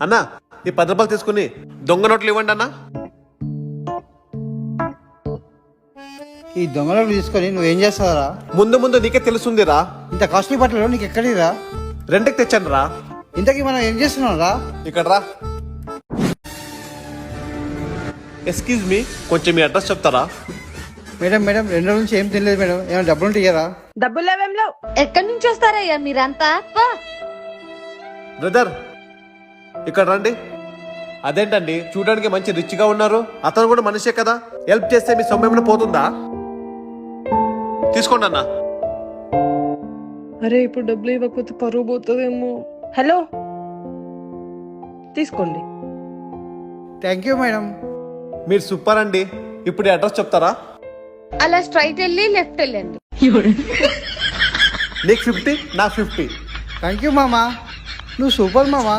అన్నా ఈ 10 రూపాయలు తీసుకుని దొంగ నోట్లు ఇవ్వండి అన్నా. ఈ దొంగలు తీసుకొని నువ్వేం చేస్తావురా? ముందు ముందు నీకే తెలుస్తుందిరా. ఇంత కాస్ట్లీ బట్టలు నీకు ఎక్కడిరా? రెంట్కి తెచ్చాను రా. ఇంతకీ మనం ఏం చేస్తున్నాం రా? ఇక్కడ రా. ఎక్స్క్యూజ్ మీ, కొంచెం మీ అడ్రస్ చెప్తారా? మేడం 2 రోజుల నుంచి ఏం తినలేదు మేడం, ఏమైనా డబ్బులు ఉంటే ఇయ్యరా? డబ్బులు లేవేం లేవు. ఎక్కడి నుంచి వస్తారయ్యా మీరంతా? బ్రదర్ ఇక్కడ రండి. అదేంటండి చూడడానికి మంచి రిచ్ గా ఉన్నారు, అతను కూడా మనిషే కదా, హెల్ప్ చేస్తే మీ సొమ్ము ఏమైనా పోతుందా? తీసుకోండి అన్న. అరే ఇప్పుడు డబ్బులు ఇవ్వకపోతే పరువు పోతుందేమో. హలో తీసుకోండి. Thank you madam. మీరు సూపర్ అండి. ఇప్పుడు అడ్రస్ చెప్తారా? అలా స్ట్రైట్ వెళ్ళి లెఫ్ట్ వెళ్ళండి. నీకు 50, నాకు 50. థ్యాంక్ యూ మామా, నువ్వు సూపర్ మామా.